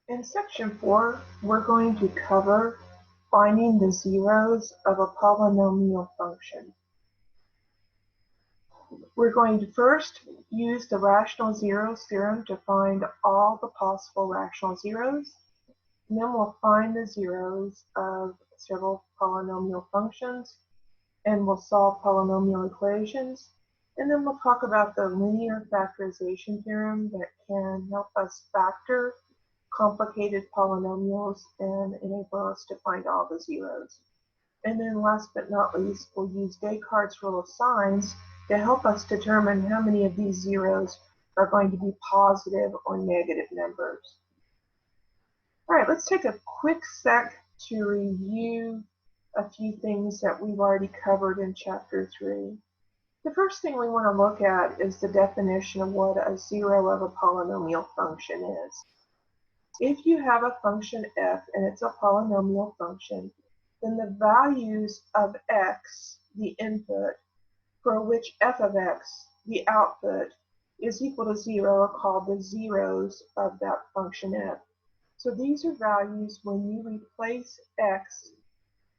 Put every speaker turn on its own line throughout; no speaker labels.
In section 4, we're going to cover finding the zeros of a polynomial function. We're going to first use the rational zeros theorem to find all the possible rational zeros, and then we'll find the zeros of several polynomial functions, and we'll solve polynomial equations, and then we'll talk about the linear factorization theorem that can help us factor complicated polynomials and enable us to find all the zeros. And then last but not least, we'll use Descartes' rule of signs to help us determine how many of these zeros are going to be positive or negative numbers. All right, let's take a quick sec to review a few things that we've already covered in chapter 3. The first thing we want to look at is the definition of what a zero of a polynomial function is. If you have a function f and it's a polynomial function, then the values of x, the input, for which f of x, the output, is equal to 0 are called the zeros of that function f. So these are values when you replace x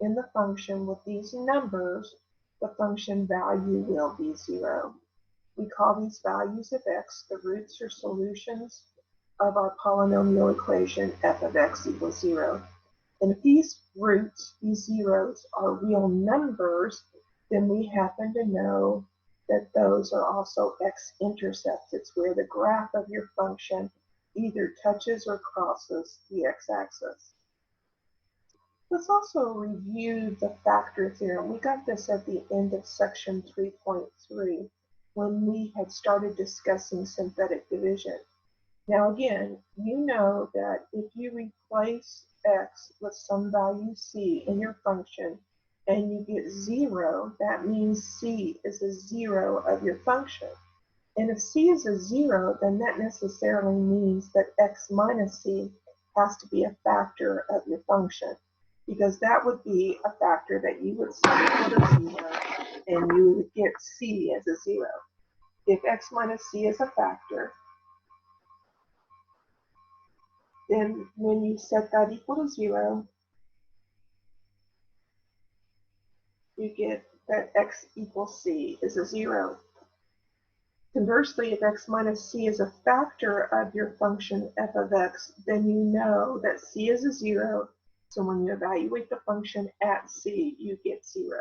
in the function with these numbers, the function value will be 0. We call these values of x the roots or solutions of our polynomial equation f of x equals 0. And if these roots, these zeros, are real numbers, then we happen to know that those are also x-intercepts. It's where the graph of your function either touches or crosses the x-axis. Let's also review the factor theorem. We got this at the end of section 3.3 when we had started discussing synthetic division. Now again, you know that if you replace x with some value c in your function and you get 0, that means c is a 0 of your function. And if c is a 0, then that necessarily means that x minus c has to be a factor of your function, because that would be a factor that you would set equal to 0 and you would get c as a 0. If x minus c is a factor, then when you set that equal to 0, you get that x equals c is a 0. Conversely, if x minus c is a factor of your function f of x, then you know that c is a 0. So when you evaluate the function at c, you get 0.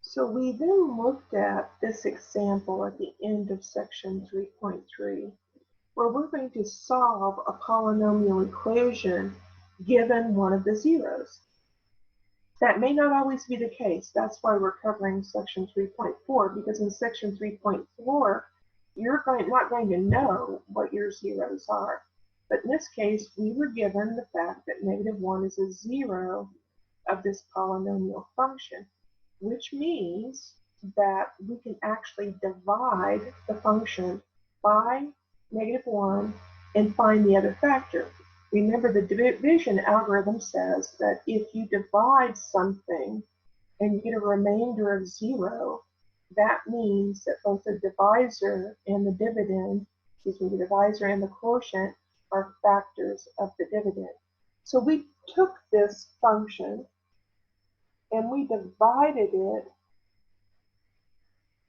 So we then looked at this example at the end of section 3.3. where we're going to solve a polynomial equation given one of the zeros. That may not always be the case. That's why we're covering section 3.4, because in section 3.4, you're not going to know what your zeros are. But in this case, we were given the fact that -1 is a 0 of this polynomial function, which means that we can actually divide the function by -1 and find the other factor. Remember, the division algorithm says that if you divide something and you get a remainder of 0, that means that both the divisor and the dividend, the divisor and the quotient are factors of the dividend. So we took this function and we divided it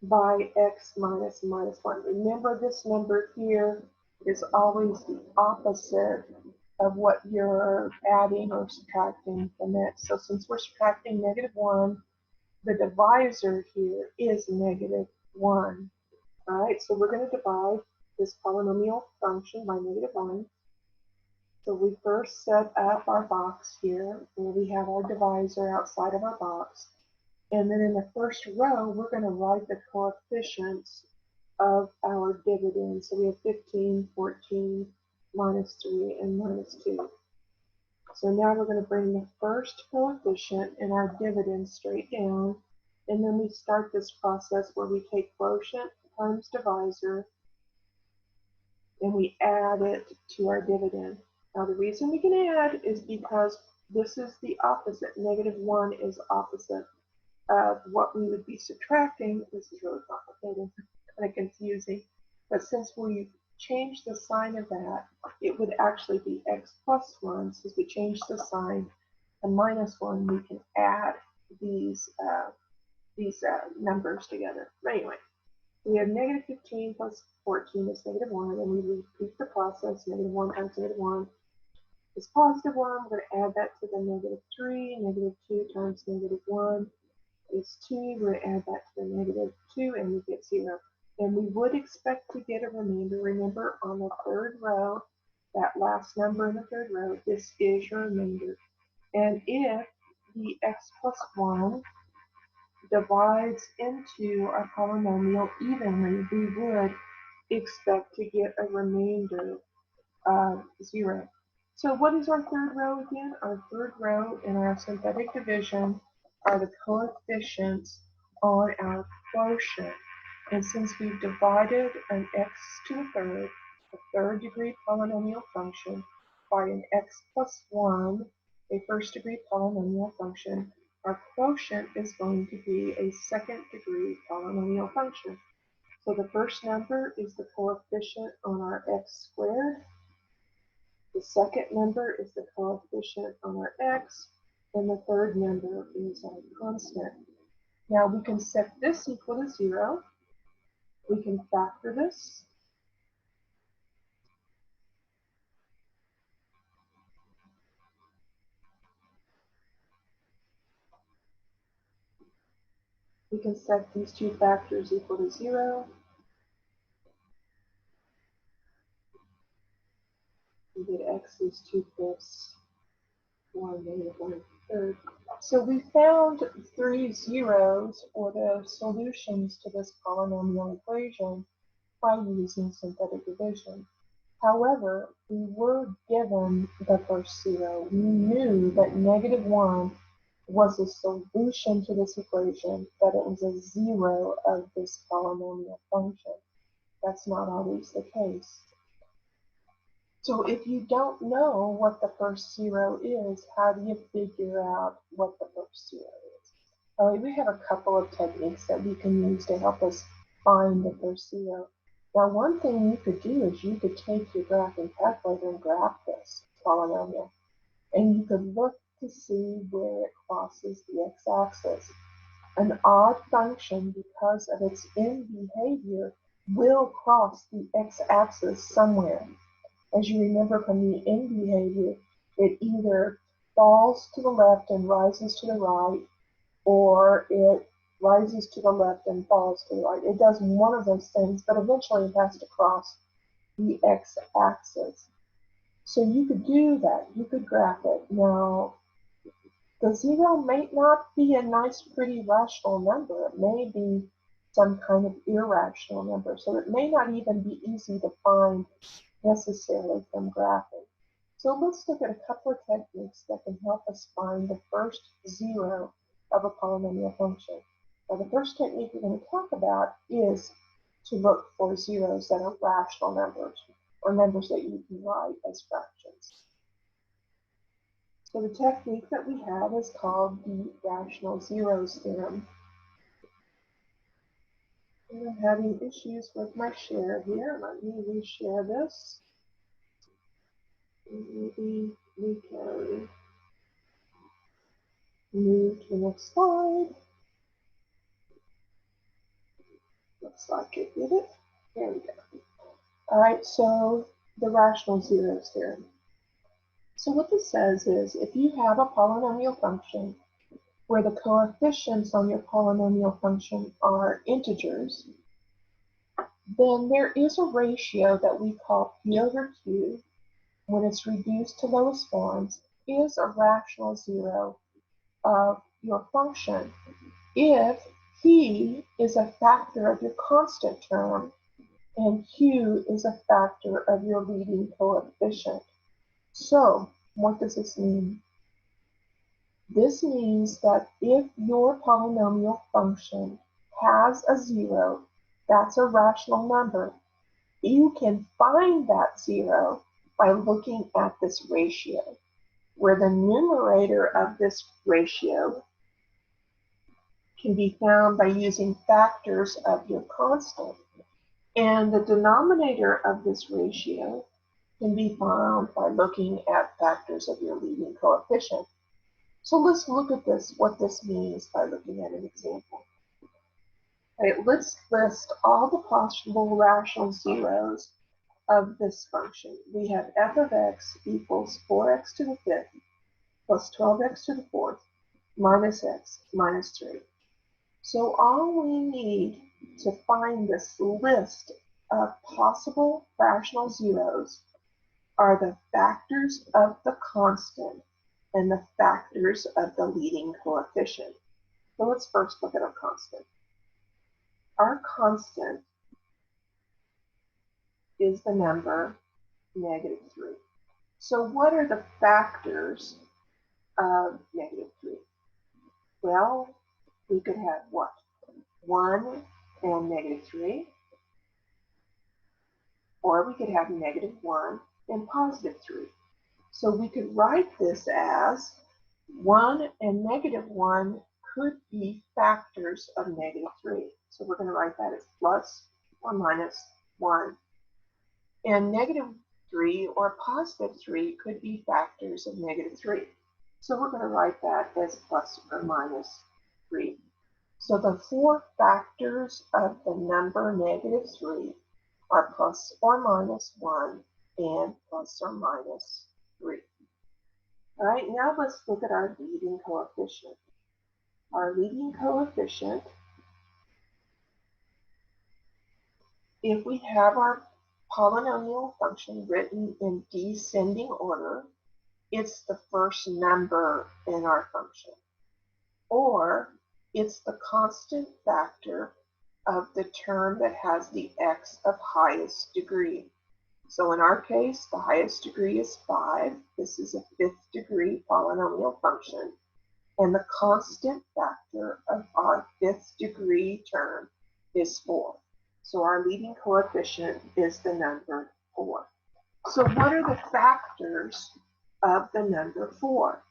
by x minus -1. Remember, this number here is always the opposite of what you're adding or subtracting from it. So since we're subtracting -1, the divisor here is -1. All right, so we're going to divide this polynomial function by -1. So we first set up our box here, where we have our divisor outside of our box. And then in the first row, we're going to write the coefficients of our dividend. So we have 15, 14, -3, and -2. So now we're going to bring the first coefficient and our dividend straight down. And then we start this process where we take quotient times divisor and we add it to our dividend. Now the reason we can add is because this is the opposite. -1 is opposite of what we would be subtracting. This is really complicated, kind of confusing. But since we change the sign of that, it would actually be x plus 1. Since we changed the sign to minus 1, we can add these numbers together. But anyway, we have negative 15 plus 14 is negative 1, and we repeat the process. Negative 1 times negative 1 is positive 1. We're going to add that to the negative 3. Negative 2 times negative 1 is 2. We're going to add that to the negative 2, and we get 0. And we would expect to get a remainder. Remember, on the third row, that last number in the third row, this is your remainder. And if the x plus 1 divides into our polynomial evenly, we would expect to get a remainder of 0. So what is our third row again? Our third row in our synthetic division are the coefficients on our quotient. And since we've divided an x to the third, a third degree polynomial function, by an x plus 1, a first degree polynomial function, our quotient is going to be a second degree polynomial function. So the first number is the coefficient on our x squared. The second number is the coefficient on our x, and the third number is our constant. Now we can set this equal to 0. We can factor this. We can set these two factors equal to 0. We get x is 2/5, y negative 1/3. So we found 3 zeros, or the solutions to this polynomial equation, by using synthetic division. However, we were given the first 0. We knew that negative 1 was a solution to this equation, that it was a 0 of this polynomial function. That's not always the case. So if you don't know what the first 0 is, how do you figure out what the first 0 is? All right, we have a couple of techniques that we can use to help us find the first 0. Now, one thing you could do is you could take your graphing calculator and graph this polynomial, and you could look to see where it crosses the x-axis. An odd function, because of its end behavior, will cross the x-axis somewhere. As you remember from the end behavior, it either falls to the left and rises to the right, or it rises to the left and falls to the right. It does one of those things, but eventually it has to cross the x-axis. So you could do that. You could graph it. Now, the 0 may not be a nice, pretty rational number. It may be some kind of irrational number. So it may not even be easy to find necessarily from graphing. So let's look at a couple of techniques that can help us find the first 0 of a polynomial function. Now, the first technique we're going to talk about is to look for zeros that are rational numbers, or numbers that you can write as fractions. So the technique that we have is called the rational zeros theorem. And I'm having issues with my share here. Let me reshare this. Maybe we can move to the next slide. Looks like it did it. There we go. All right, so the rational zeros theorem. So what this says is, if you have a polynomial function where the coefficients on your polynomial function are integers, then there is a ratio that we call P over Q, when it's reduced to lowest forms, is a rational zero of your function if P is a factor of your constant term and Q is a factor of your leading coefficient. So, what does this mean? This means that if your polynomial function has a 0, that's a rational number. You can find that 0 by looking at this ratio, where the numerator of this ratio can be found by using factors of your constant, And the denominator of this ratio can be found by looking at factors of your leading coefficient. So let's look at this, what this means by looking at an example. All right, let's list all the possible rational zeros of this function. We have f of x equals 4x to the fifth plus 12x to the fourth minus x minus 3. So all we need to find this list of possible rational zeros are the factors of the constant and the factors of the leading coefficient. So let's first look at our constant. Our constant is the number -3. So what are the factors of -3? Well, we could have what? 1 and -3, or we could have -1 and +3. So we could write this as 1 and -1 could be factors of -3. So we're going to write that as plus or minus 1. And -3 or +3 could be factors of -3. So we're going to write that as plus or minus 3. So the four factors of the number -3 are plus or minus 1 and plus or minus 3. All right, now let's look at our leading coefficient. Our leading coefficient, if we have our polynomial function written in descending order, it's the first number in our function, or it's the constant factor of the term that has the x of highest degree. So in our case, the highest degree is 5. This is a 5th degree polynomial function, and the constant factor of our 5th degree term is 4. So our leading coefficient is the number 4. So what are the factors of the number 4?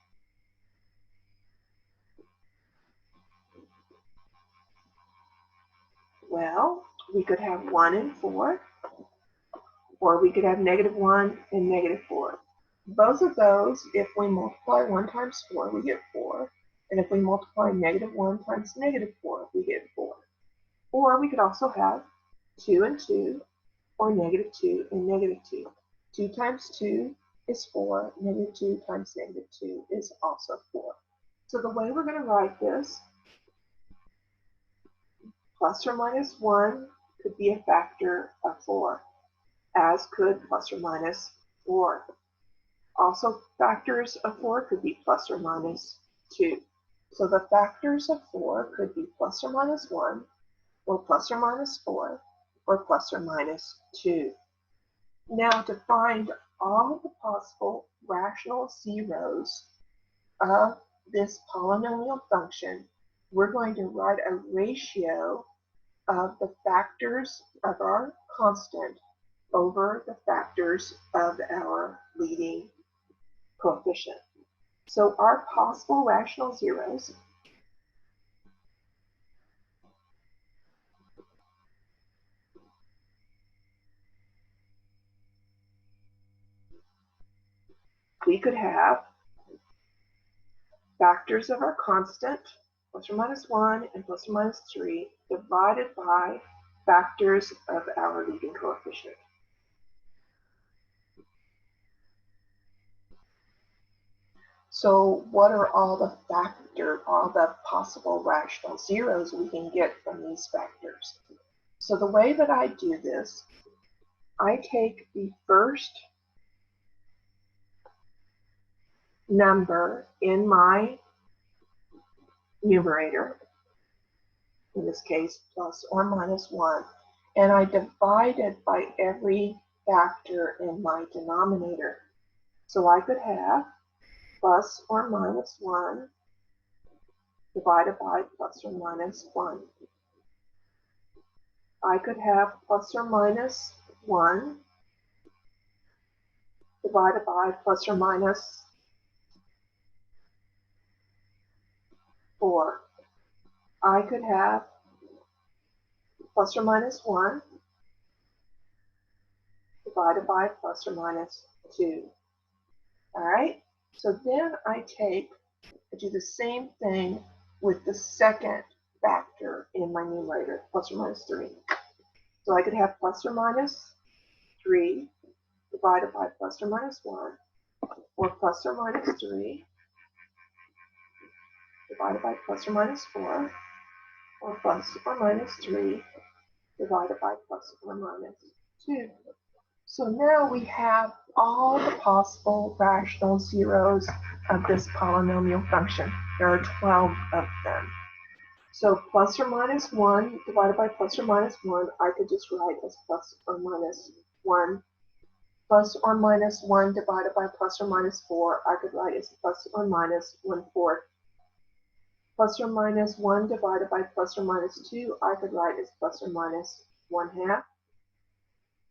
Well, we could have 1 and 4, or we could have -1 and -4. Both of those, if we multiply 1 times 4, we get 4. And if we multiply -1 times -4, we get 4. Or we could also have 2 and 2, or -2 and -2. 2 times 2 is 4. -2 times -2 is also 4. So the way we're going to write this, plus or minus 1 could be a factor of 4, as could plus or minus 4. Also, factors of 4 could be plus or minus 2. So the factors of 4 could be plus or minus 1, or plus or minus 4, or plus or minus 2. Now, to find all the possible rational zeros of this polynomial function, we're going to write a ratio of the factors of our constant over the factors of our leading coefficient. So our possible rational zeros we could have factors of our constant, plus or minus 1 and plus or minus 3, divided by factors of our leading coefficient. So what are all the possible rational zeros we can get from these factors? So the way that I do this, I take the first number in my numerator, in this case plus or minus 1, and I divide it by every factor in my denominator. So I could have plus or minus 1 divided by plus or minus 1. I could have plus or minus 1 divided by plus or minus 4. I could have plus or minus 1 divided by plus or minus 2. All right, so then I do the same thing with the second factor in my numerator, plus or minus 3. So I could have plus or minus 3 divided by plus or minus 1, or plus or minus 3 divided by plus or minus 4, or plus or minus 3 divided by plus or minus 2. So now we have all the possible rational zeros of this polynomial function. There are 12 of them. So plus or minus 1 divided by plus or minus 1, I could just write as plus or minus 1. Plus or minus 1 divided by plus or minus 4, I could write as plus or minus 1/4. Plus or minus 1 divided by plus or minus 2, I could write as plus or minus 1/2.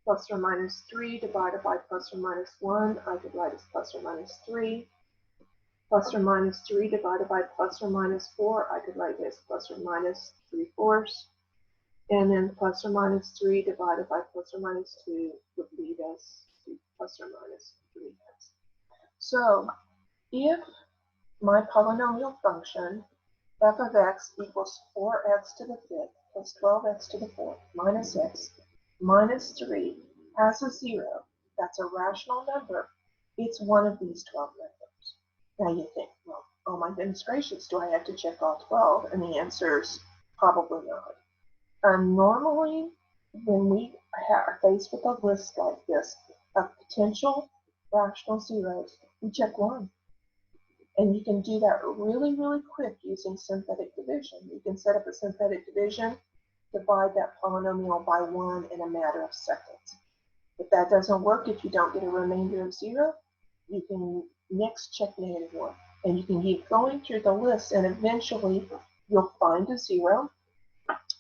Plus or minus 3 divided by plus or minus 1, I could write as plus or minus 3. Plus or minus 3 divided by plus or minus 4, I could write as plus or minus 3/4. And then plus or minus 3 divided by plus or minus 2 would lead us to plus or minus 3/5. So if my polynomial function f of x equals 4x to the 5th plus 12x to the 4th minus x minus 3 has a 0, that's a rational number, it's one of these 12 numbers. Now you think, well, oh my goodness gracious, do I have to check all 12? And the answer is probably not. Normally, when we are faced with a list like this of potential rational zeros, we check one. And you can do that really, really quick using synthetic division. You can set up a synthetic division, divide that polynomial by 1 in a matter of seconds. If that doesn't work, if you don't get a remainder of 0, you can next check -1. And you can keep going through the list, and eventually you'll find a 0.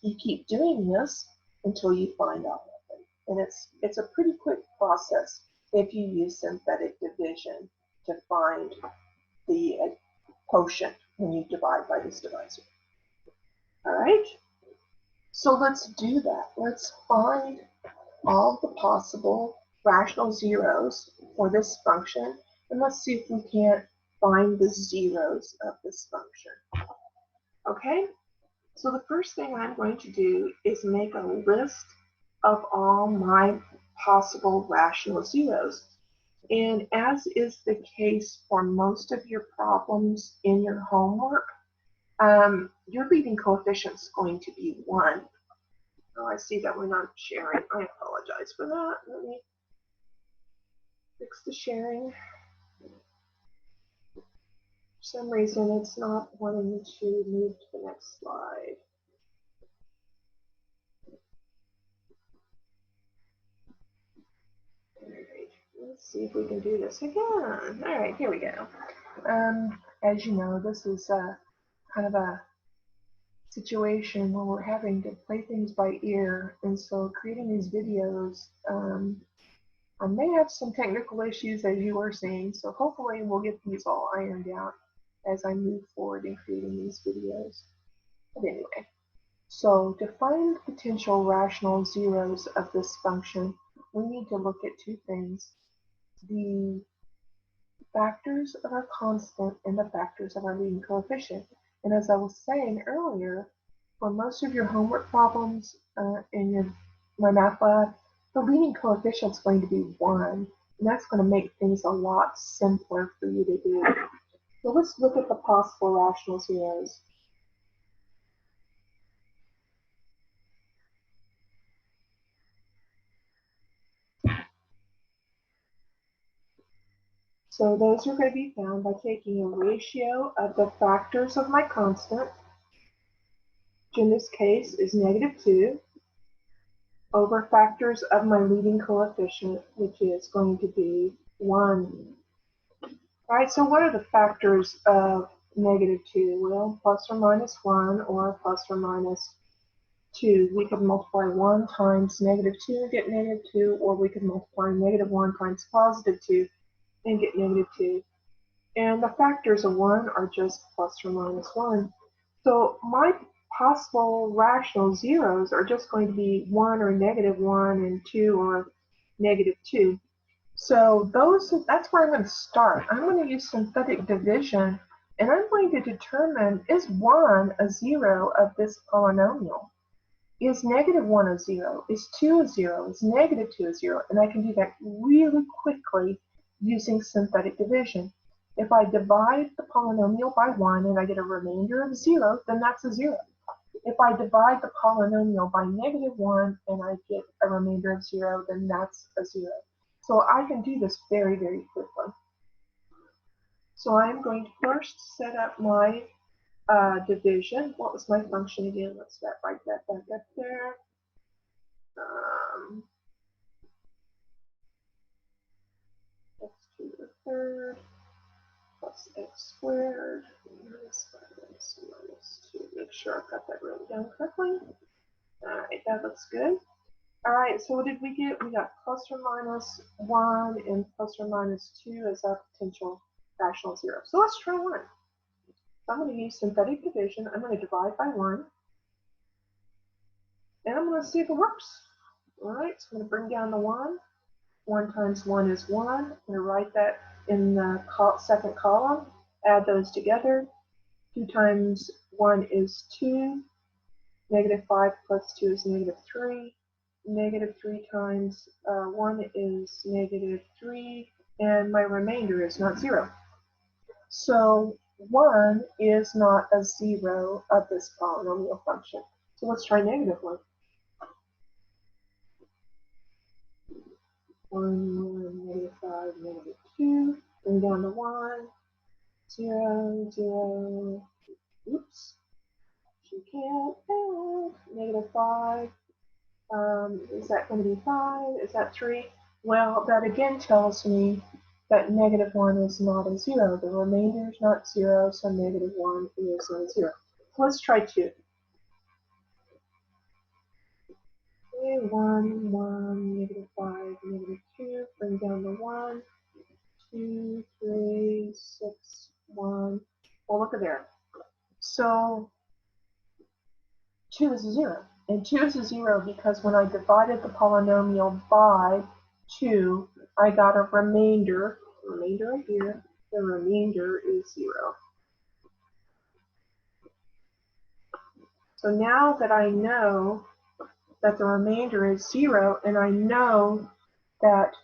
You keep doing this until you find all of them. And it's a pretty quick process if you use synthetic division to find the quotient when you divide by this divisor. All right, so let's do that. Let's find all the possible rational zeros for this function, and let's see if we can't find the zeros of this function. Okay, so the first thing I'm going to do is make a list of all my possible rational zeros. And as is the case for most of your problems in your homework, your leading coefficient is going to be 1. Oh, I see that we're not sharing. I apologize for that. Let me fix the sharing. For some reason, it's not wanting to move to the next slide. All right, let's see if we can do this again. All right, here we go. As you know, this is kind of a situation where we're having to play things by ear, and so creating these videos, I may have some technical issues as you are seeing, so hopefully we'll get these all ironed out as I move forward in creating these videos. But anyway, so to find potential rational zeros of this function, we need to look at two things: the factors of our constant and the factors of our leading coefficient. And as I was saying earlier, for most of your homework problems in my math lab, the leading coefficient is going to be 1, and that's going to make things a lot simpler for you to do. So let's look at the possible rational zeros. So those are going to be found by taking a ratio of the factors of my constant, which in this case is -2, over factors of my leading coefficient, which is going to be 1. All right, so what are the factors of -2? Well, plus or minus 1 or plus or minus 2. We could multiply 1 times -2 and get -2, or we could multiply -1 times +2 and get -2. And the factors of 1 are just plus or minus 1. So my possible rational zeros are just going to be 1 or -1 and 2 or -2. So that's where I'm going to start. I'm going to use synthetic division, and I'm going to determine, is 1 a 0 of this polynomial? Is -1 a 0? Is 2 a 0? Is -2 a 0? And I can do that really quickly using synthetic division. If I divide the polynomial by 1 and I get a remainder of 0, then that's a 0. If I divide the polynomial by -1 and I get a remainder of 0, then that's a 0. So I can do this very, very quickly. So I'm going to first set up my division. What was my function again? Let's write that back up there. X to the third plus x squared minus 5x minus 2. Make sure I've got that written down correctly. All right, that looks good. All right, so what did we get? We got plus or minus 1 and plus or minus 2 as our potential rational zero. So let's try 1. So I'm going to use synthetic division. I'm going to divide by 1. And I'm going to see if it works. All right, so I'm going to bring down the 1. 1 times 1 is 1. I'm going to write that in the second column. Add those together. 2 times 1 is 2. -5 plus 2 is -3. -3 times 1 is -3. And my remainder is not 0. So 1 is not a 0 of this polynomial function. So let's try -1. 1, -5, -2. Bring down the 1. 0, 0. Oops. She can't add. -5. Is that going to be 5? Is that 3? Well, that again tells me that -1 is not a 0. The remainder is not 0, so -1 is not a 0. So let's try 2. Okay, 1, 1, -5, -2. Bring down the 1. 2, 3, 6, 1. Well, look at there. So 2 is a 0. And 2 is a 0 because when I divided the polynomial by 2, I got a remainder. Remainder right here. The remainder is 0. So now that I know that the remainder is 0, and I know that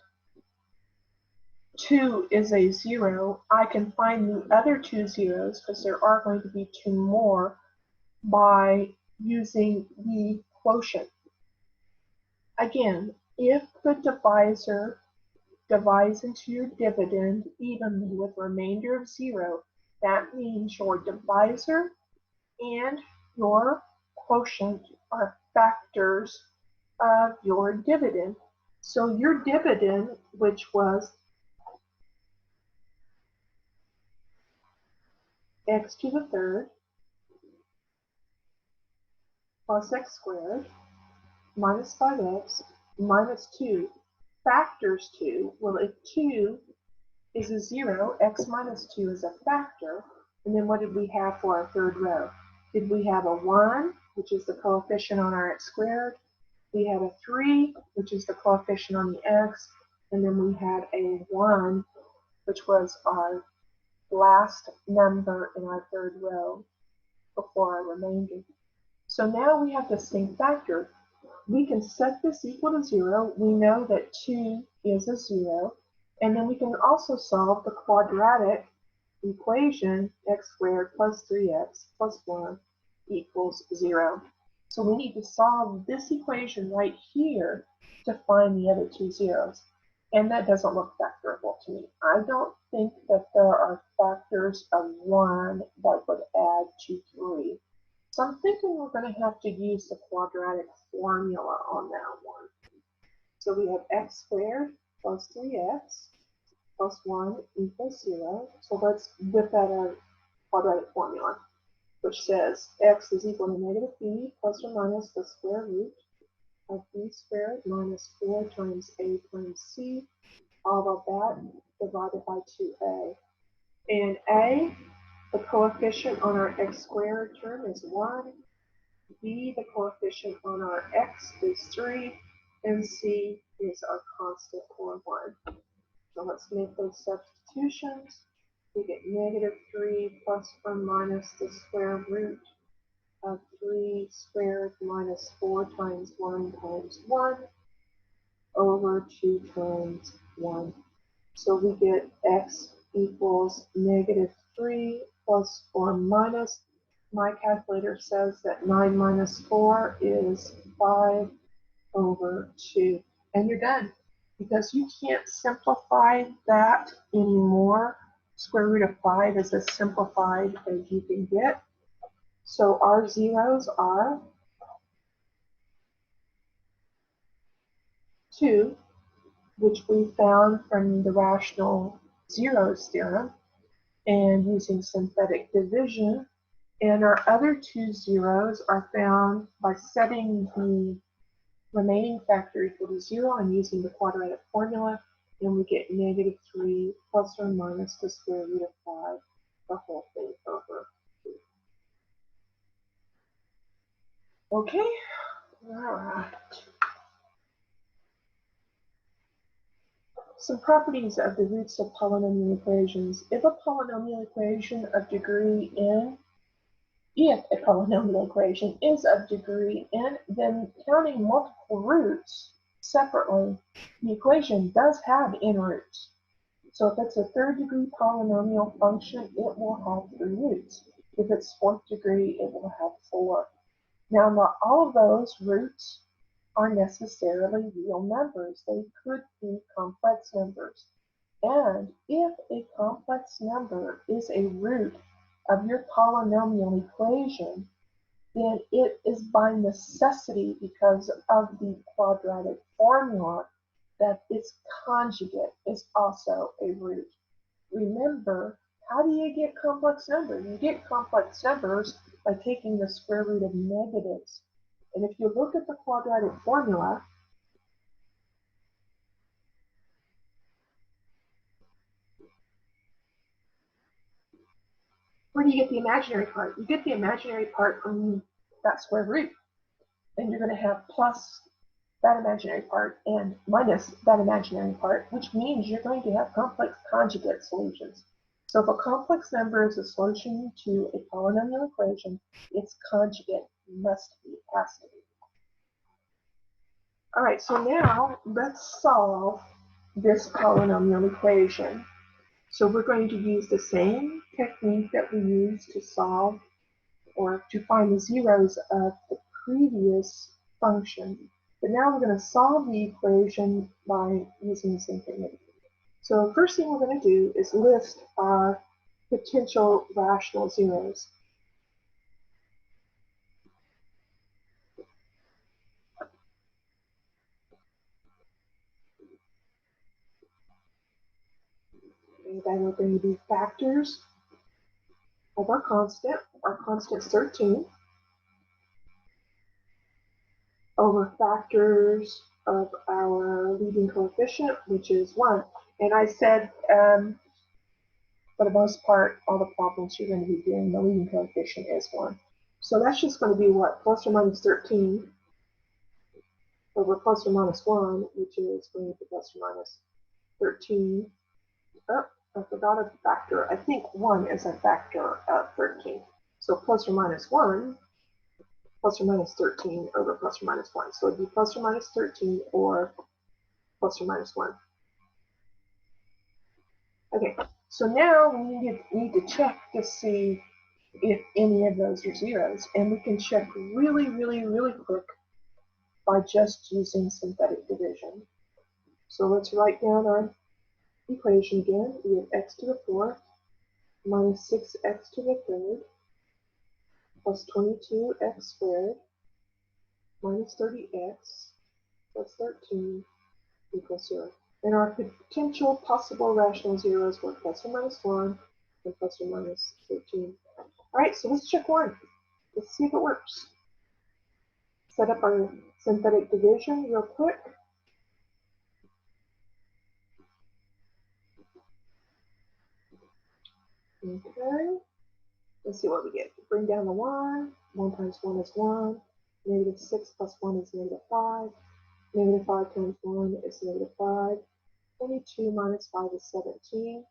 2 is a 0, I can find the other two zeros, because there are going to be 2 more, by using the quotient. Again, if the divisor divides into your dividend evenly with remainder of 0, that means your divisor and your quotient are factors of your dividend. So your dividend, which was x to the third plus x squared minus 5x minus 2 factors 2. Well, if 2 is a 0, x minus 2 is a factor. And then what did we have for our third row? Did we have a 1, which is the coefficient on our x squared? We had a 3, which is the coefficient on the x. And then we had a 1, which was our last number in our third row before our remainder. So now we have the same factor. We can set this equal to 0. We know that 2 is a 0. And then we can also solve the quadratic equation x squared plus 3x plus 1 equals 0. So we need to solve this equation right here to find the other two zeros. And that doesn't look factorable to me. I don't think that there are factors of 1 that would add to 3. So I'm thinking we're going to have to use the quadratic formula on that one. So we have x squared plus 3x plus 1 equals 0. So let's whip out our quadratic formula, which says x is equal to -b plus or minus the square root of b squared minus 4 times a times c, all of that divided by 2a. And a, the coefficient on our x squared term is 1. B, the coefficient on our x is 3. And C, is our constant or 1. So let's make those substitutions. We get -3 plus or minus the square root of 3 squared minus 4 times 1 times 1 over 2 times 1. So we get x equals -3 plus or minus. My calculator says that 9 minus 4 is 5 over 2. And you're done. Because you can't simplify that anymore. Square root of 5 is as simplified as you can get. So our zeros are 2, which we found from the rational zeros theorem, and using synthetic division. And our other 2 zeros are found by setting the remaining factor equal to 0 and using the quadratic formula, and we get -3 plus or minus the square root of 5, the whole thing over 2. Okay, all right. Some properties of the roots of polynomial equations. If a polynomial equation of degree n, if a polynomial equation is of degree n, then counting multiple roots separately, the equation does have n roots. So if it's a third degree polynomial function, it will have 3 roots. If it's fourth degree, it will have 4. Now, not all of those roots are necessarily real numbers. They could be complex numbers. And if a complex number is a root of your polynomial equation, then it is by necessity, because of the quadratic formula, that its conjugate is also a root. Remember, how do you get complex numbers? You get complex numbers by taking the square root of negatives. And if you look at the quadratic formula, where do you get the imaginary part? You get the imaginary part from that square root. And you're going to have plus that imaginary part and minus that imaginary part, which means you're going to have complex conjugate solutions. So if a complex number is a solution to a polynomial equation, its conjugate must be, has to be. All right, so now let's solve this polynomial equation. So we're going to use the same technique that we used to solve or to find the zeros of the previous function. But now we're going to solve the equation by using the same technique. So the first thing we're going to do is list our potential rational zeros. And then we're going to be factors of our constant. Our constant is 13. Over factors of our leading coefficient, which is 1. And I said, for the most part, all the problems you're going to be doing, the leading coefficient is 1. So that's just going to be what? Plus or minus 13 over plus or minus 1, which is going to be plus or minus 13. Oh, I forgot a factor. I think 1 is a factor of 13. So plus or minus 1, plus or minus 13 over plus or minus 1. So it'd be plus or minus 13 or plus or minus 1. Okay, so now we need to check to see if any of those are zeros. And we can check really, really, really quick by just using synthetic division. So let's write down our equation again. We have x to the 4th minus 6x to the 3rd plus 22x squared minus 30x plus 13 equals 0. And our potential possible rational zeros were plus or minus 1 and plus or minus 13. All right, so let's check 1. Let's see if it works. Set up our synthetic division real quick. Okay, let's see what we get. Bring down the 1. 1 times 1 is 1. Negative 6 plus 1 is negative 5. Negative 5 times 1 is negative 5. 22 minus 5 is 17.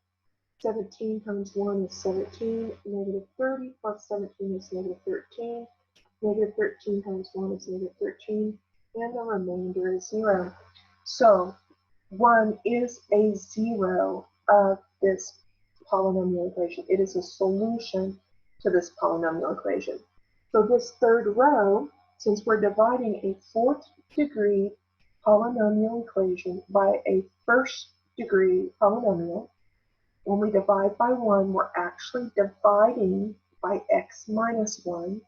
17 times 1 is 17. Negative 30 plus 17 is negative 13. Negative 13 times 1 is negative 13. And the remainder is 0. So 1 is a 0 of this polynomial equation. It is a solution to this polynomial equation. So this third row, since we're dividing a fourth degree polynomial equation by a first degree polynomial, when we divide by 1, we're actually dividing by x minus 1.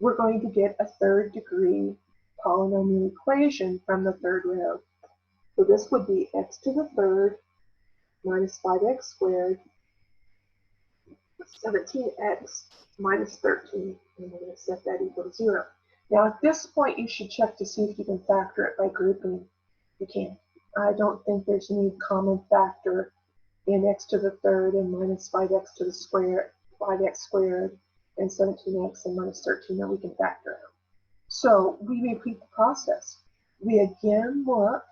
We're going to get a third degree polynomial equation from the third row. So this would be x to the third minus 5x squared, 17x minus 13, and we're going to set that equal to 0. Now at this point you should check to see if you can factor it by grouping. You can. I don't think there's any common factor in x to the third and minus 5x to the square, 5x squared, and 17x and minus 13 that we can factor out. So we repeat the process. We again look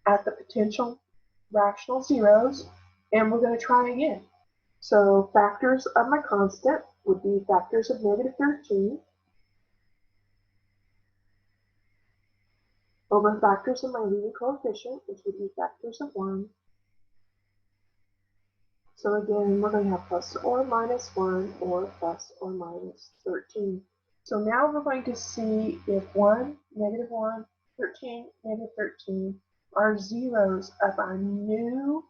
at the potential rational zeros, and we're going to try again. So factors of my constant would be factors of negative 13 over factors of my leading coefficient, which would be factors of 1. So again, we're going to have plus or minus 1 or plus or minus 13. So now we're going to see if 1, negative 1, 13, negative 13 are zeros of our new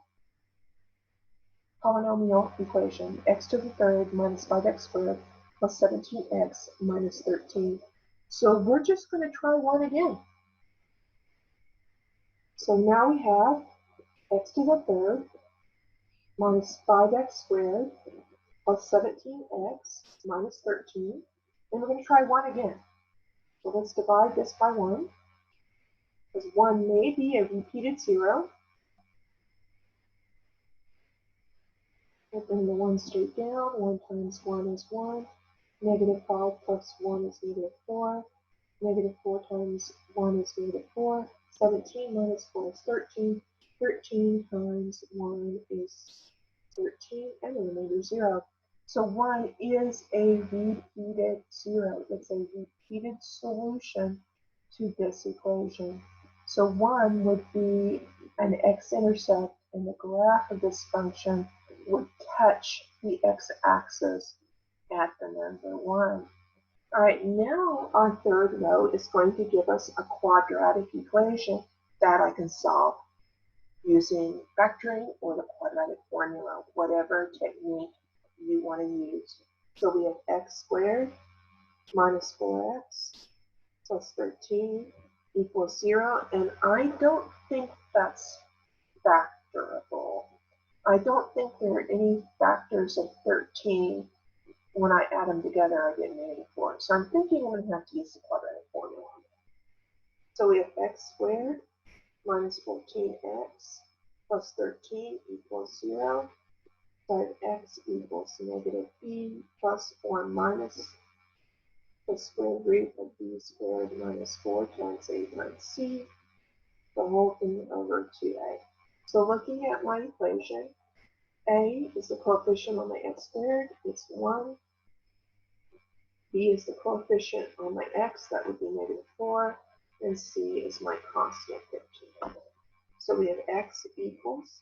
polynomial equation, x to the third minus 5x squared plus 17x minus 13. So we're just going to try 1 again. So now we have x to the third minus 5x squared plus 17x minus 13. And we're going to try 1 again. So let's divide this by 1, because 1 may be a repeated 0. And bring the 1 straight down. 1 times 1 is 1. Negative 5 plus 1 is negative 4. Negative 4 times 1 is negative 4. 17 minus 4 is 13. 13 times 1 is 13, and the remainder is 0. So 1 is a repeated 0. It's a repeated solution to this equation. So 1 would be an x-intercept, and the graph of this function would touch the x-axis at the number 1. All right, now our third row is going to give us a quadratic equation that I can solve using factoring or the quadratic formula, whatever technique you want to use. So we have x squared minus 4x plus 13 equals 0, and I don't think that's factorable. I don't think there are any factors of 13. When I add them together, I get negative 4. So I'm thinking I'm going to have to use the quadratic formula. So we have x squared minus 14x plus 13 equals 0. 5x equals negative b plus or minus the square root of b squared minus 4 times a times c, the whole thing over 2a. So looking at my equation, a is the coefficient on my x squared, it's 1. B is the coefficient on my x, that would be negative 4, and c is my constant 15. So we have x equals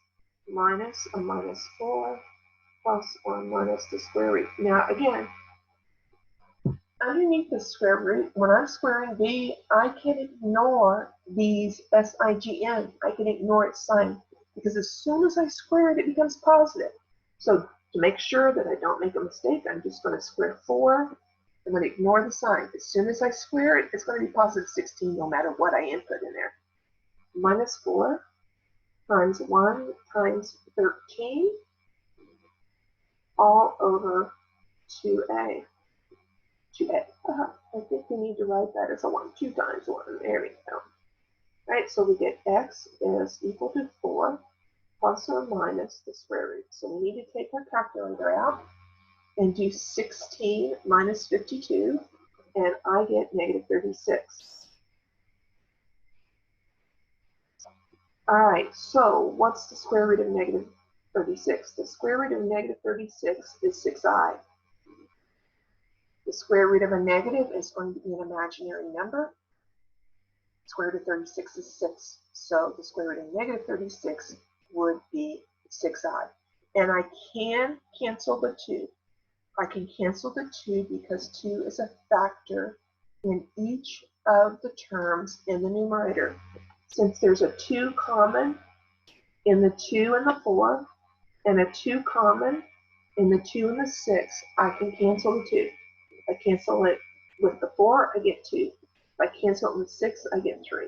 minus a minus 4 plus or minus the square root. Now again, underneath the square root, when I'm squaring b, I can ignore these sign. I can ignore its sign, because as soon as I square it, it becomes positive. So to make sure that I don't make a mistake, I'm just going to square 4. I'm going to ignore the sign. As soon as I square it, it's going to be positive 16 no matter what I input in there. Minus 4 times 1 times 13 all over 2a. 2a. I think we need to write that as a 1. 2 times 1. There we go. Right, so we get x is equal to 4 plus or minus the square root. So we need to take our calculator out and do 16 minus 52, and I get negative 36. All right, so what's the square root of negative 36? The square root of negative 36 is 6i. The square root of a negative is going to be an imaginary number. Square root of 36 is 6. So the square root of negative 36 would be 6i. And I can cancel the 2. I can cancel the 2 because 2 is a factor in each of the terms in the numerator. Since there's a 2 common in the 2 and the 4, and a 2 common in the 2 and the 6, I can cancel the 2. I cancel it with the 4, I get 2. If I cancel it with 6, I get 3.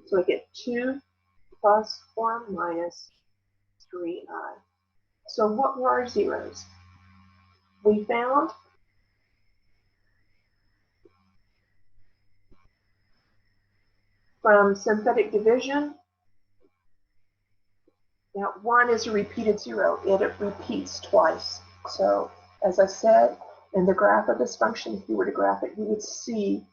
So I get 2 plus or minus 3i. So what were our zeros? We found from synthetic division that 1 is a repeated 0. It repeats twice. So as I said, in the graph of this function, if you were to graph it, you would see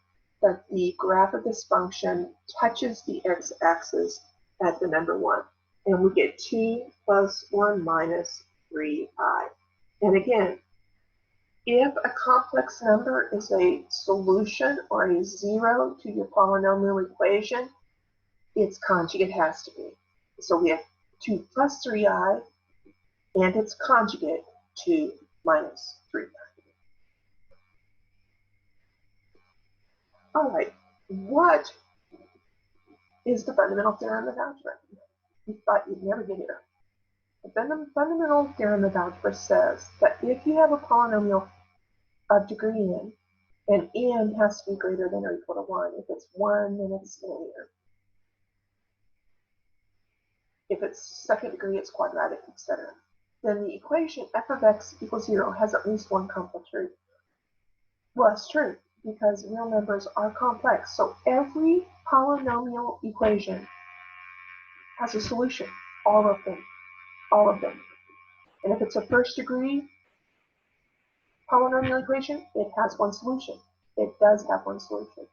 that the graph of this function touches the x-axis at the number 1. And we get 2 plus or minus 3i. And again, if a complex number is a solution or a 0 to your polynomial equation, its conjugate has to be. So we have 2 plus 3i and its conjugate 2 minus 3i. All right, what is the fundamental theorem of algebra? You thought you'd never get here. The fundamental theorem of algebra says that if you have a polynomial of degree n, and n has to be greater than or equal to 1. If it's 1, then it's linear. If it's second degree, it's quadratic, etc. Then the equation f of x equals 0 has at least one complex root. Well, that's true, because real numbers are complex. So every polynomial equation has a solution. All of them. All of them. And if it's a first degree polynomial equation, it has one solution. It does have one solution.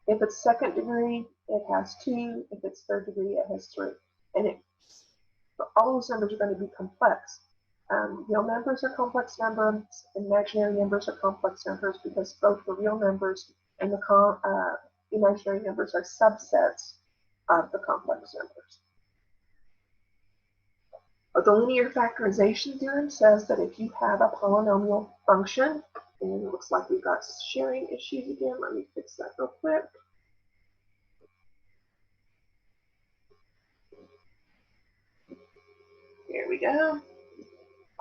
If it's second degree, it has 2. If it's third degree, it has 3. And all those numbers are going to be complex. Real numbers are complex numbers. Imaginary numbers are complex numbers because both the real numbers and the imaginary numbers are subsets of the complex numbers. The linear factorization theorem says that if you have a polynomial function, and it looks like we've got sharing issues again. Let me fix that real quick. Here we go.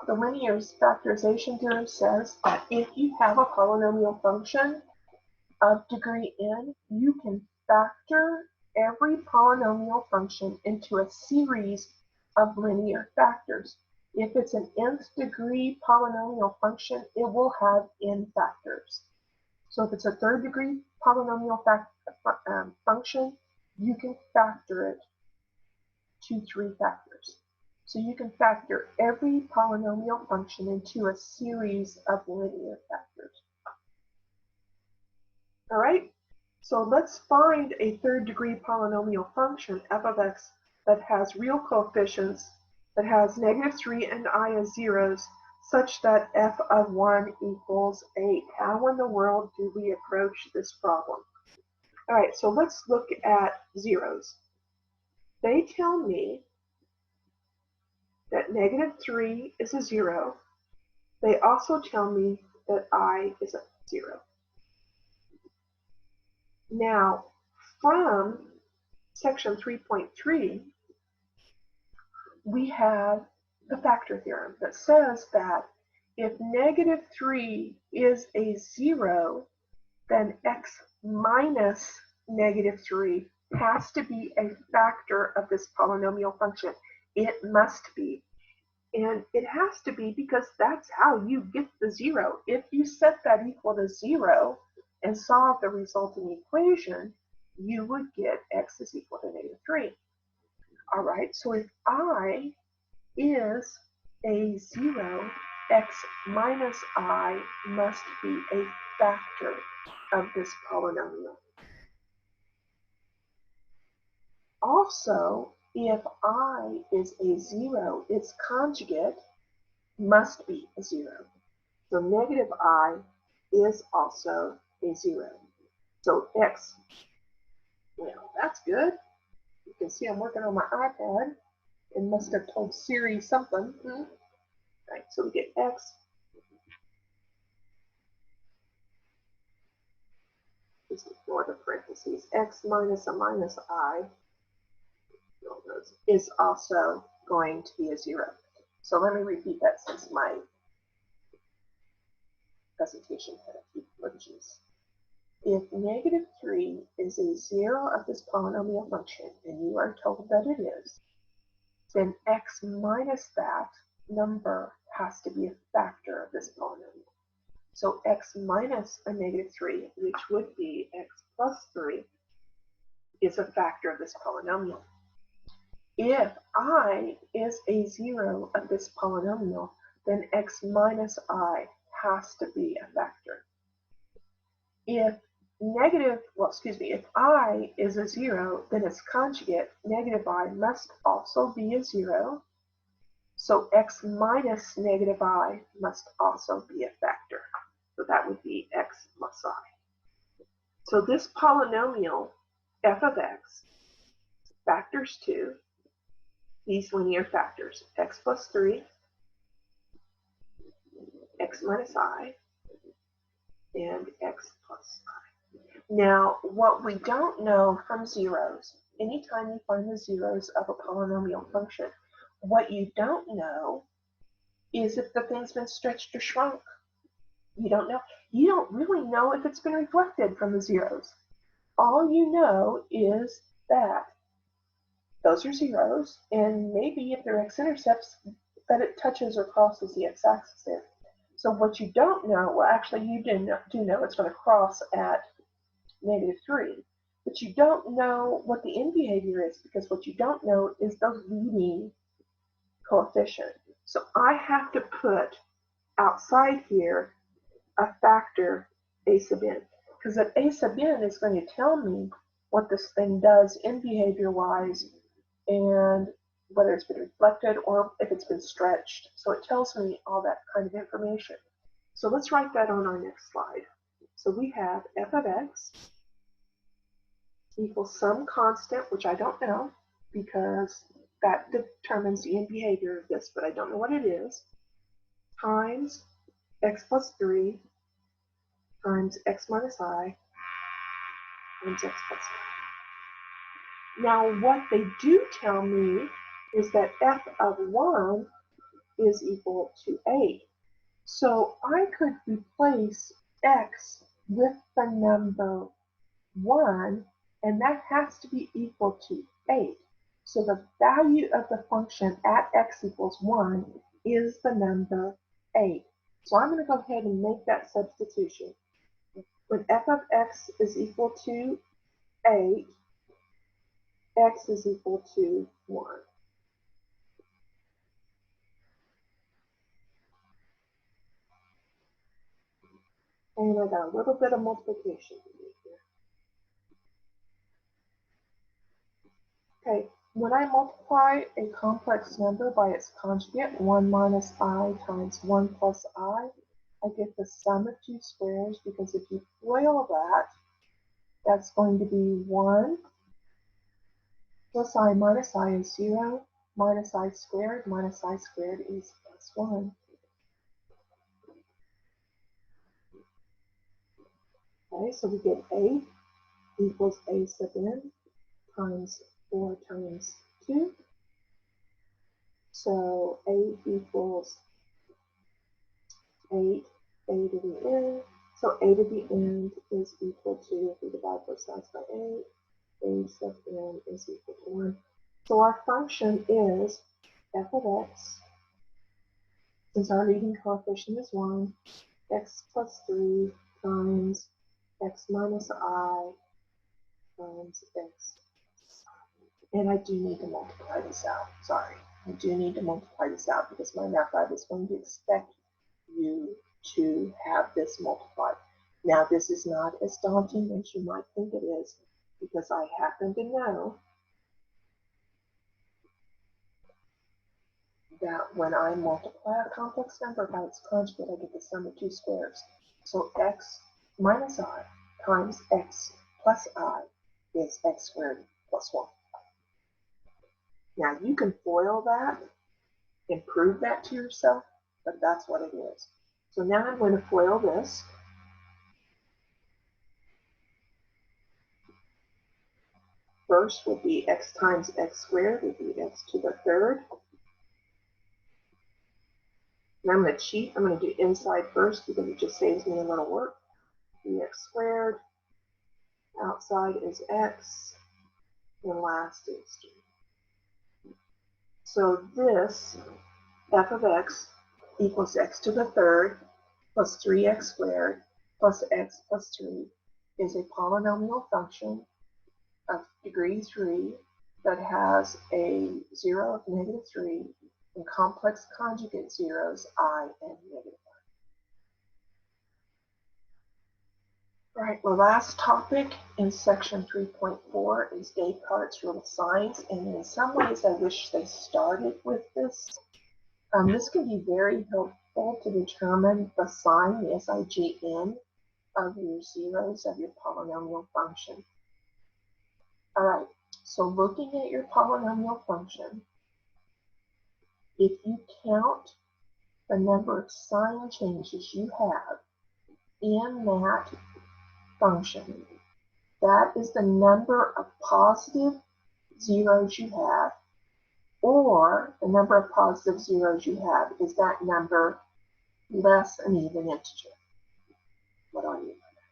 The linear factorization theorem says that if you have a polynomial function of degree n, you can factor every polynomial function into a series of linear factors. If it's an nth degree polynomial function, it will have n factors. So if it's a third degree polynomial function, you can factor it to 3 factors. So you can factor every polynomial function into a series of linear factors. All right, so let's find a third degree polynomial function, f of x, that has real coefficients, that has -3 and I as zeros, such that f of 1 equals 8. How in the world do we approach this problem? All right, so let's look at zeros. They tell me that -3 is a 0. They also tell me that I is a 0. Now, from section 3.3, we have the factor theorem that says that if -3 is a 0, then x minus -3 has to be a factor of this polynomial function. It must be. And it has to be because that's how you get the 0. If you set that equal to 0 and solve the resulting equation, you would get x is equal to -3. All right, so if I is a 0, x minus I must be a factor of this polynomial. Also, if I is a 0, its conjugate must be a 0. So negative I is also a 0. So x, well, that's good. You can see I'm working on my iPad. It must have told Siri something. Right, so we get x. Just ignore the parentheses. X minus a minus I is also going to be a 0. So let me repeat that since my presentation had a few glitches. If negative 3 is a 0 of this polynomial function, and you are told that it is, then x minus that number has to be a factor of this polynomial. So x minus a negative 3, which would be x plus 3, is a factor of this polynomial. If I is a 0 of this polynomial, then x minus I has to be a factor. If if I is a 0, then its conjugate, negative I, must also be a 0. So x minus negative I must also be a factor. So that would be x plus I. So this polynomial, f of x, factors to these linear factors, x plus 3, x minus I, and x plus I. Now, what we don't know from zeros, anytime you find the zeros of a polynomial function, what you don't know is if the thing's been stretched or shrunk. You don't know. You don't really know if it's been reflected from the zeros. All you know is that those are zeros, and maybe if they're x-intercepts, that it touches or crosses the x-axis there. So what you don't know, well, actually you do know it's going to cross at negative 3, but you don't know what the end behavior is, because what you don't know is the leading coefficient. So I have to put outside here a factor a sub n, because that a sub n is going to tell me what this thing does end behavior wise, and whether it's been reflected or if it's been stretched. So it tells me all that kind of information. So let's write that on our next slide. So we have f of x equals some constant, which I don't know, because that determines the end behavior of this, but I don't know what it is, times x plus 3 times x minus I times x plus I. Now what they do tell me is that f of 1 is equal to 8. So I could replace x with the number 1, and that has to be equal to 8. So the value of the function at x equals 1 is the number 8. So I'm going to go ahead and make that substitution. When f of x is equal to 8, x is equal to 1. And I got a little bit of multiplication to do here. Okay, when I multiply a complex number by its conjugate, 1 minus I times 1 plus I get the sum of two squares, because if you FOIL that, that's going to be 1 plus I minus I is 0, minus I squared is plus 1. Okay, so we get 8 equals a sub n times 4 times 2. So 8 equals 8, a to the n. So a to the n is equal to, if we divide both sides by 8, a sub n is equal to 1. So our function is f of x, since our leading coefficient is 1, x plus 3 times x minus I times x. And I do need to multiply this out. Sorry, I do need to multiply this out because my MATLAB is going to expect you to have this multiplied. Now, this is not as daunting as you might think it is, because I happen to know that when I multiply a complex number by its conjugate, I get the sum of two squares. So x minus I times x plus I is x squared plus 1. Now you can FOIL that and prove that to yourself, but that's what it is. So now I'm going to FOIL this. First would be x times x squared would be x to the third. And I'm going to cheat. I'm going to do inside first because it just saves me a little work. X squared. Outside is x. And last is 3. So this f of x equals x to the third plus 3x squared plus x plus 3 is a polynomial function of degree 3 that has a 0 of -3 and complex conjugate zeros I and -1. All right, the last topic in section 3.4 is Descartes' rule of signs, and in some ways I wish they started with this. This can be very helpful to determine the sign, the SIGN, of your zeros of your polynomial function. All right, so looking at your polynomial function, if you count the number of sign changes you have in that function, that is the number of positive zeros you have, or the number of positive zeros you have is that number less an even integer. What do I mean by that?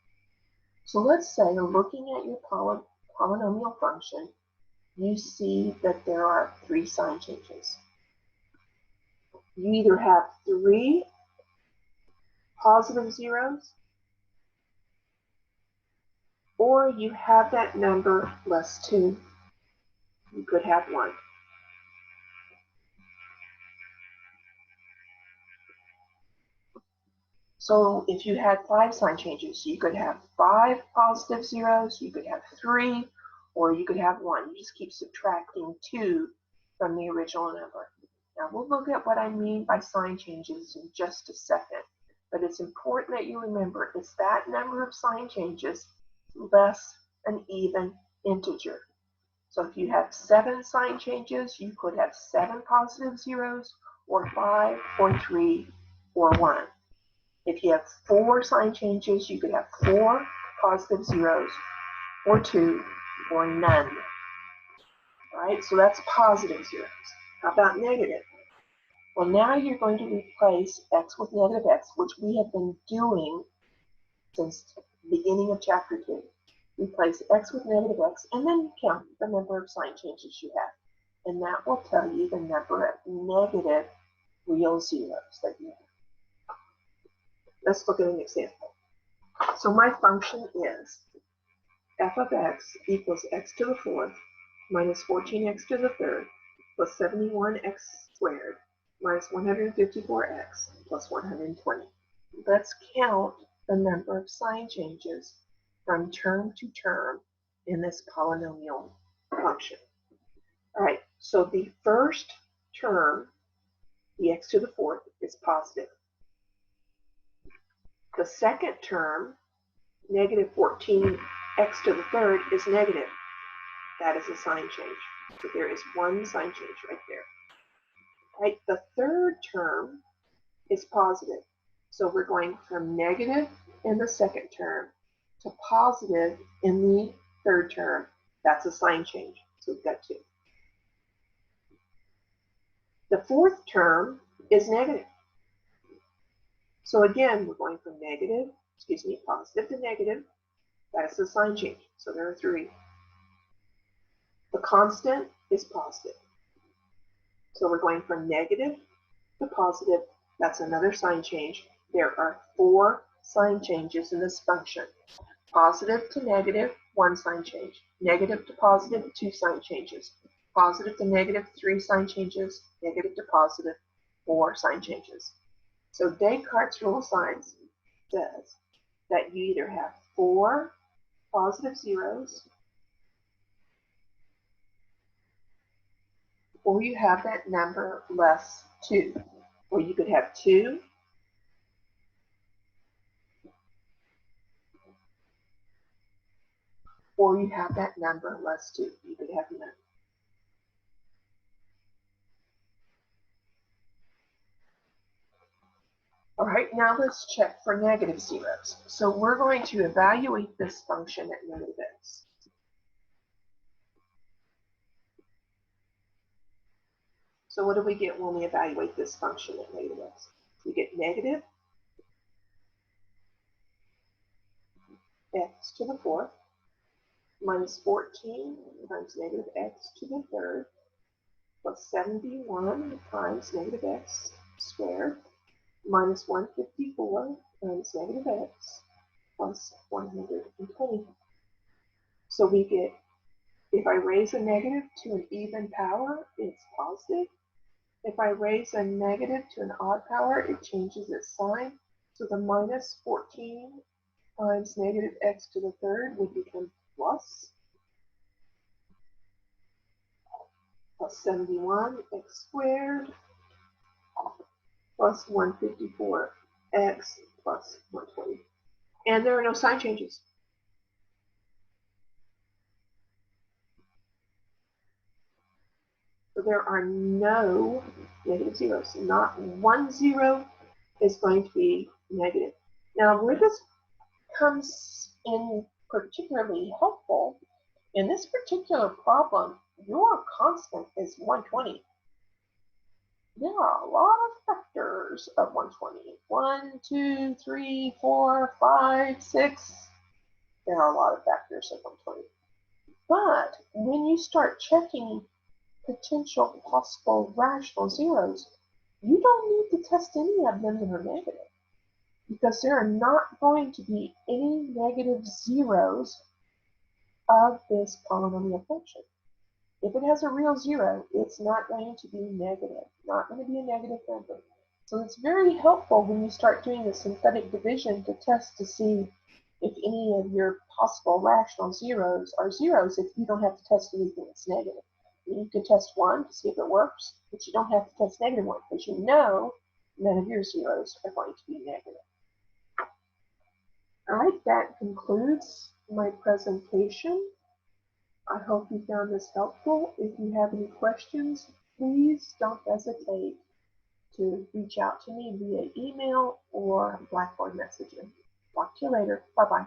So let's say, looking at your polynomial function, you see that there are 3 sign changes. You either have 3 positive zeros, or you have that number less 2. You could have 1. So if you had 5 sign changes, you could have 5 positive zeros, you could have 3, or you could have 1. You just keep subtracting 2 from the original number. Now we'll look at what I mean by sign changes in just a second, but it's important that you remember it's that number of sign changes less an even integer. So if you have 7 sign changes, you could have 7 positive zeros, or 5, or 3, or 1. If you have 4 sign changes, you could have 4 positive zeros, or 2, or none. All right, so that's positive zeros. How about negative? Well, now you're going to replace x with negative x, which we have been doing since the beginning of chapter 2. Replace x with negative x, and then count the number of sign changes you have. And that will tell you the number of negative real zeros that you have. Let's look at an example. So my function is f of x equals x to the fourth minus 14x to the third plus 71x squared minus 154x plus 120. Let's count the number of sign changes from term to term in this polynomial function. All right, so the first term, the x to the fourth, is positive. The second term, negative 14x to the third, is negative. That is a sign change. So there is one sign change right there. Right, the third term is positive. So we're going from negative in the second term to positive in the third term. That's a sign change. So we've got 2. The fourth term is negative. So again, we're going from positive to negative. That's a sign change. So there are 3. The constant is positive. So we're going from negative to positive. That's another sign change. There are 4 sign changes in this function. Positive to negative, 1 sign change. Negative to positive, 2 sign changes. Positive to negative, 3 sign changes. Negative to positive, 4 sign changes. So Descartes' rule of signs says that you either have 4 positive zeros, or you have that number less 2. Or you could have 2, or you have that number less 2. You could have none. All right, now let's check for negative zeros. So we're going to evaluate this function at negative x. So what do we get when we evaluate this function at negative x? We get negative x to the fourth minus 14 times negative x to the third plus 71 times negative x squared minus 154 times negative x plus 120. So we get, if I raise a negative to an even power, it's positive. If I raise a negative to an odd power, it changes its sign. So the minus 14 times negative x to the third would become plus 71 x squared plus 154 x plus 120. And there are no sign changes. So there are no negative zeros. Not one zero is going to be negative. Now, where this comes in particularly helpful, in this particular problem, your constant is 120. There are a lot of factors of 120. 1, 2, 3, 4, 5, 6. There are a lot of factors of 120. But when you start checking potential possible rational zeros, you don't need to test any of them that are negative, because there are not going to be any negative zeros of this polynomial function. If it has a real zero, it's not going to be negative, not going to be a negative number. So it's very helpful when you start doing the synthetic division to test to see if any of your possible rational zeros are zeros if you don't have to test anything that's negative. You can test 1 to see if it works, but you don't have to test negative 1 because you know none of your zeros are going to be negative. All right, that concludes my presentation. I hope you found this helpful. If you have any questions, please don't hesitate to reach out to me via email or Blackboard messaging. Talk to you later. Bye-bye.